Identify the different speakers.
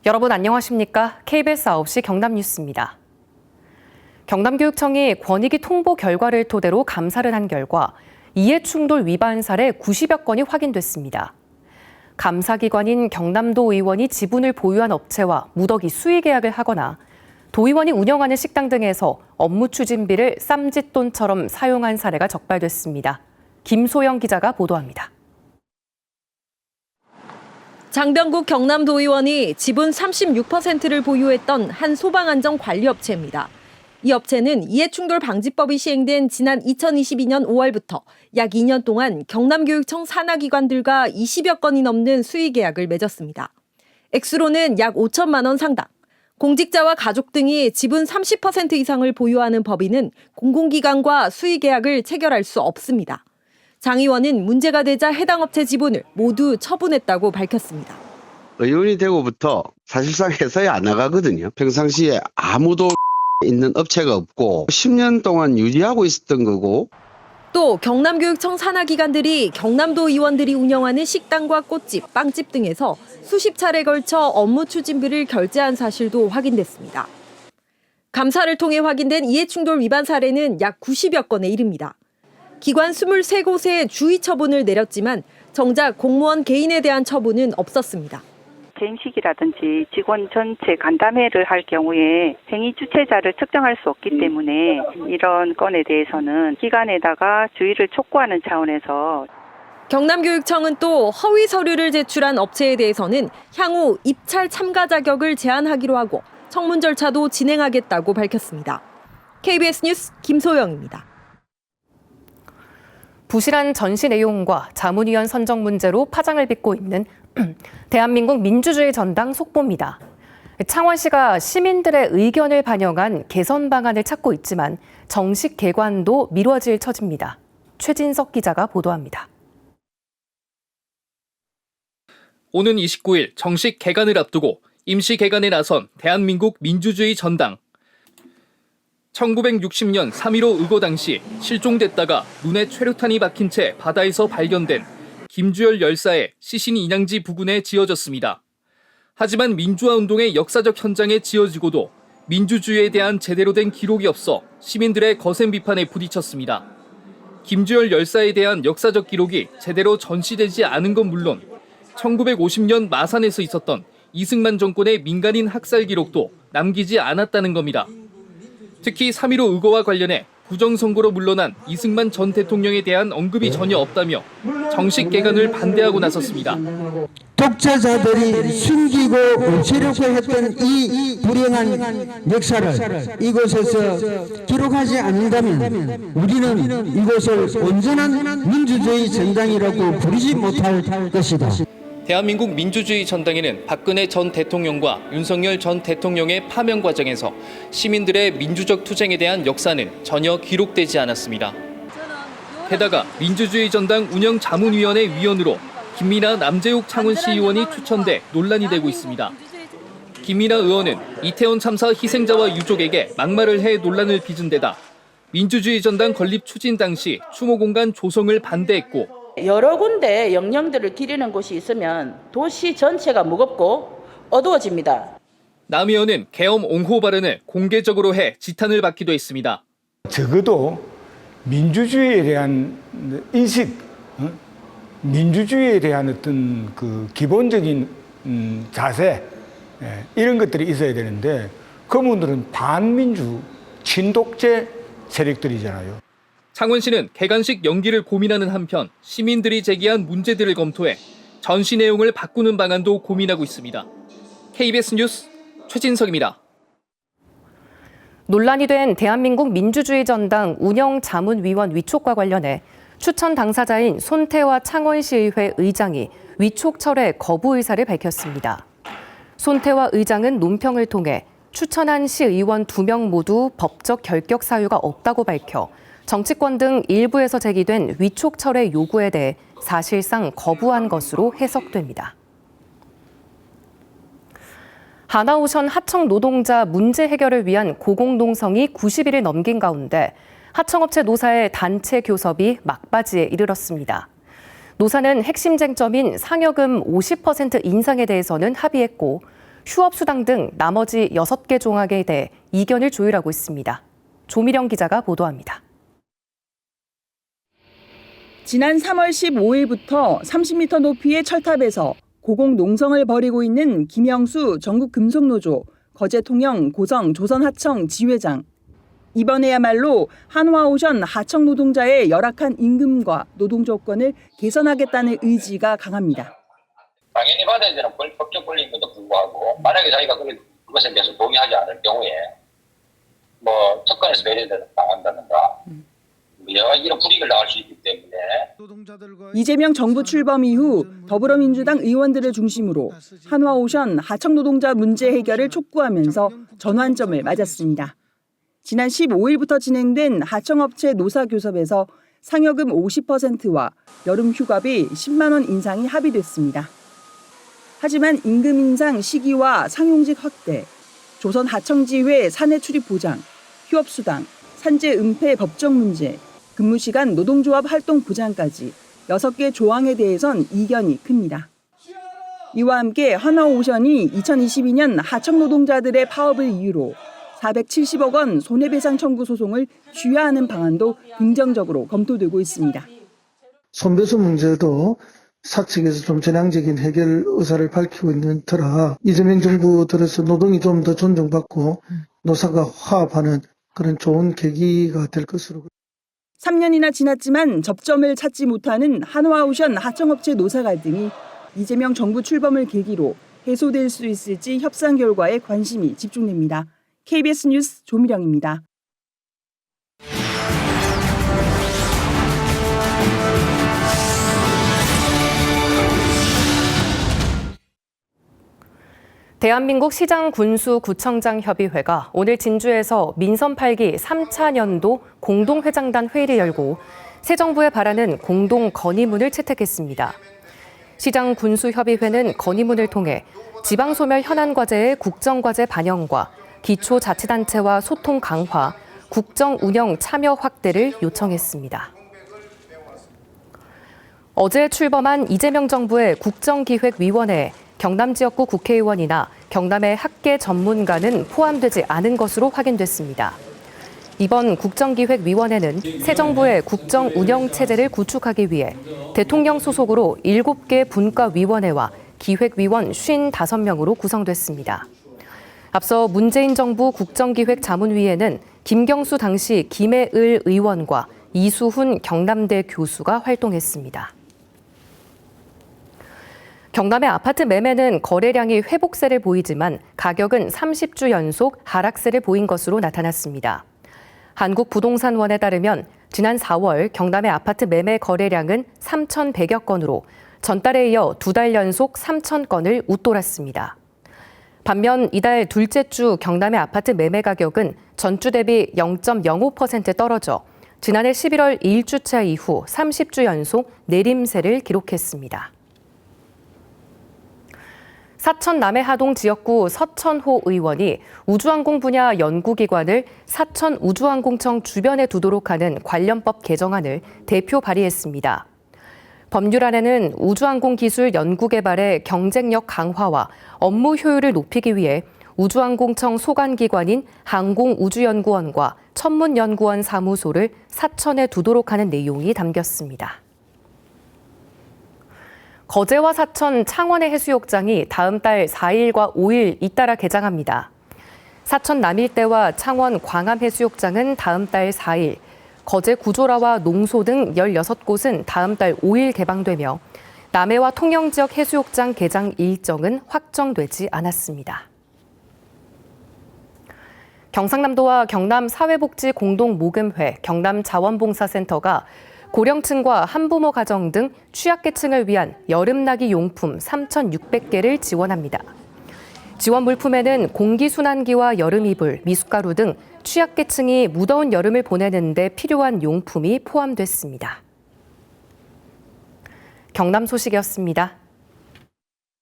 Speaker 1: 여러분 안녕하십니까? KBS 9시 경남뉴스입니다. 경남교육청이 권익위 통보 결과를 토대로 감사를 한 결과 이해충돌 위반 사례 90여 건이 확인됐습니다. 감사기관인 경남도 의원이 지분을 보유한 업체와 무더기 수의계약을 하거나 도의원이 운영하는 식당 등에서 업무 추진비를 쌈짓돈처럼 사용한 사례가 적발됐습니다. 김소영 기자가 보도합니다.
Speaker 2: 장병국 경남도의원이 지분 36%를 보유했던 한 소방안전관리업체입니다. 이 업체는 이해충돌 방지법이 시행된 지난 2022년 5월부터 약 2년 동안 경남교육청 산하기관들과 20여 건이 넘는 수의계약을 맺었습니다. 액수로는 약 5천만 원 상당. 공직자와 가족 등이 지분 30% 이상을 보유하는 법인은 공공기관과 수의계약을 체결할 수 없습니다. 장 의원은 문제가 되자 해당 업체 지분을 모두 처분했다고 밝혔습니다.
Speaker 3: 의원이 되고부터 사실상 회사에 안 나가거든요. 평상시에 아무도 있는 업체가 없고 10년 동안 유지하고 있었던 거고.
Speaker 2: 또 경남교육청 산하기관들이 경남도 의원들이 운영하는 식당과 꽃집, 빵집 등에서 수십 차례 걸쳐 업무 추진비를 결제한 사실도 확인됐습니다. 감사를 통해 확인된 이해충돌 위반 사례는 약 90여 건에 이릅니다. 기관 23곳에 주의 처분을 내렸지만 정작 공무원 개인에 대한 처분은 없었습니다.
Speaker 4: 개임식이라든지 직원 전체 간담회를 할 경우에 행위 주체자를 특정할 수 없기 때문에 이런 건에 대해서는 기관에다가 주의를 촉구하는 차원에서
Speaker 2: 경남교육청은 또 허위 서류를 제출한 업체에 대해서는 향후 입찰 참가 자격을 제한하기로 하고 청문 절차도 진행하겠다고 밝혔습니다. KBS 뉴스 김소영입니다.
Speaker 1: 부실한 전시 내용과 자문위원 선정 문제로 파장을 빚고 있는 대한민국 민주주의 전당 속보입니다. 창원시가 시민들의 의견을 반영한 개선 방안을 찾고 있지만 정식 개관도 미뤄질 처지입니다. 최진석 기자가 보도합니다.
Speaker 5: 오는 29일 정식 개관을 앞두고 임시 개관에 나선 대한민국 민주주의 전당. 1960년 3.15 의거 당시 실종됐다가 눈에 최루탄이 박힌 채 바다에서 발견된 김주열 열사의 시신 인양지 부근에 지어졌습니다. 하지만 민주화운동의 역사적 현장에 지어지고도 민주주의에 대한 제대로 된 기록이 없어 시민들의 거센 비판에 부딪혔습니다. 김주열 열사에 대한 역사적 기록이 제대로 전시되지 않은 건 물론 1950년 마산에서 있었던 이승만 정권의 민간인 학살 기록도 남기지 않았다는 겁니다. 특히 3.15 의거와 관련해 부정선거로 물러난 이승만 전 대통령에 대한 언급이 전혀 없다며 정식 개관을 반대하고 나섰습니다.
Speaker 6: 독재자들이 숨기고 치려고 했던 이 불행한 역사를 이곳에서 기록하지 않는다면 우리는 이곳을 온전한 민주주의 전당이라고 부르지 못할 것이다.
Speaker 5: 대한민국 민주주의 전당에는 박근혜 전 대통령과 윤석열 전 대통령의 파면 과정에서 시민들의 민주적 투쟁에 대한 역사는 전혀 기록되지 않았습니다. 게다가 민주주의 전당 운영 자문위원회 위원으로 김민하 남재욱 창원시 의원이 추천돼 논란이 되고 있습니다. 김민하 의원은 이태원 참사 희생자와 유족에게 막말을 해 논란을 빚은 데다 민주주의 전당 건립 추진 당시 추모 공간 조성을 반대했고
Speaker 7: 여러 군데 영령들을 기리는 곳이 있으면 도시 전체가 무겁고 어두워집니다.
Speaker 5: 남 의원은 계엄 옹호 발언을 공개적으로 해 지탄을 받기도 했습니다.
Speaker 8: 적어도 민주주의에 대한 인식, 민주주의에 대한 어떤 그 기본적인 자세 이런 것들이 있어야 되는데 그분들은 반민주, 친독재 세력들이잖아요.
Speaker 5: 창원시는 개관식 연기를 고민하는 한편 시민들이 제기한 문제들을 검토해 전시 내용을 바꾸는 방안도 고민하고 있습니다. KBS 뉴스 최진석입니다.
Speaker 1: 논란이 된 대한민국 민주주의 전당 운영 자문위원 위촉과 관련해 추천 당사자인 손태화 창원시의회 의장이 위촉 철회 거부 의사를 밝혔습니다. 손태화 의장은 논평을 통해 추천한 시의원 2명 모두 법적 결격 사유가 없다고 밝혀 정치권 등 일부에서 제기된 위촉 철회 요구에 대해 사실상 거부한 것으로 해석됩니다. 하나오션 하청 노동자 문제 해결을 위한 고공농성이 90일을 넘긴 가운데 하청업체 노사의 단체 교섭이 막바지에 이르렀습니다. 노사는 핵심 쟁점인 상여금 50% 인상에 대해서는 합의했고 휴업수당 등 나머지 6개 종목에 대해 이견을 조율하고 있습니다. 조미령 기자가 보도합니다.
Speaker 9: 지난 3월 15일부터 30m 높이의 철탑에서 고공 농성을 벌이고 있는 김영수 전국금속노조 거제통영 고성 조선하청 지회장. 이번에야말로 한화오션 하청 노동자의 열악한 임금과 노동 조건을 개선하겠다는 의지가 강합니다.
Speaker 10: 당연히 받아야 되는 법적 권리임에도 불구하고 만약에 자기가 그것에 대해서 동의하지 않을 경우에 특권에서 배제를 당한다든가 여러 가지 이런 불이익을 당할 수 있기 때문에
Speaker 9: 이재명 정부 출범 이후 더불어민주당 의원들을 중심으로 한화오션 하청 노동자 문제 해결을 촉구하면서 전환점을 맞았습니다. 지난 15일부터 진행된 하청업체 노사교섭에서 상여금 50%와 여름 휴가비 10만 원 인상이 합의됐습니다. 하지만 임금 인상 시기와 상용직 확대, 조선 하청지회 사내 출입 보장, 휴업수당, 산재 은폐 법적 문제, 근무시간 노동조합 활동 보장까지 6개 조항에 대해선 이견이 큽니다. 이와 함께 한화오션이 2022년 하청 노동자들의 파업을 이유로 470억 원 손해배상 청구 소송을 취하하는 방안도 긍정적으로 검토되고 있습니다.
Speaker 11: 손배수 문제도 사측에서 좀 전향적인 해결 의사를 밝히고 있는 터라 이재명 정부 들어서 노동이 좀 더 존중받고 노사가 화합하는 그런 좋은 계기가 될 것으로.
Speaker 9: 3년이나 지났지만 접점을 찾지 못하는 한화오션 하청업체 노사 갈등이 이재명 정부 출범을 계기로 해소될 수 있을지 협상 결과에 관심이 집중됩니다. KBS 뉴스 조미령입니다.
Speaker 1: 대한민국 시장군수구청장협의회가 오늘 진주에서 민선 8기 3차 년도 공동회장단 회의를 열고 새 정부에 바라는 공동 건의문을 채택했습니다. 시장군수협의회는 건의문을 통해 지방소멸 현안과제의 국정과제 반영과 기초자치단체와 소통 강화, 국정운영 참여 확대를 요청했습니다. 어제 출범한 이재명 정부의 국정기획위원회에 경남 지역구 국회의원이나 경남의 학계 전문가는 포함되지 않은 것으로 확인됐습니다. 이번 국정기획위원회는 새 정부의 국정운영체제를 구축하기 위해 대통령 소속으로 7개 분과위원회와 기획위원 55명으로 구성됐습니다. 앞서 문재인 정부 국정기획자문위에는 김경수 당시 김해을 의원과 이수훈 경남대 교수가 활동했습니다. 경남의 아파트 매매는 거래량이 회복세를 보이지만 가격은 30주 연속 하락세를 보인 것으로 나타났습니다. 한국부동산원에 따르면 지난 4월 경남의 아파트 매매 거래량은 3,100여 건으로 전달에 이어 2달 연속 3,000건을 웃돌았습니다. 반면 이달 둘째 주 경남의 아파트 매매 가격은 전주 대비 0.05% 떨어져 지난해 11월 1주차 이후 30주 연속 내림세를 기록했습니다. 사천 남해하동 지역구 서천호 의원이 우주항공 분야 연구기관을 사천 우주항공청 주변에 두도록 하는 관련법 개정안을 대표 발의했습니다. 법률안에는 우주항공 기술 연구개발의 경쟁력 강화와 업무 효율을 높이기 위해 우주항공청 소관기관인 항공우주연구원과 천문연구원 사무소를 사천에 두도록 하는 내용이 담겼습니다. 거제와 사천, 창원의 해수욕장이 다음 달 4일과 5일 잇따라 개장합니다. 사천 남일대와 창원 광암 해수욕장은 다음 달 4일, 거제 구조라와 농소 등 16곳은 다음 달 5일 개방되며 남해와 통영 지역 해수욕장 개장 일정은 확정되지 않았습니다. 경상남도와 경남 사회복지공동모금회 경남자원봉사센터가 고령층과 한부모 가정 등 취약계층을 위한 여름나기 용품 3,600개를 지원합니다. 지원 물품에는 공기순환기와 여름이불, 미숫가루 등 취약계층이 무더운 여름을 보내는 데 필요한 용품이 포함됐습니다. 경남 소식이었습니다.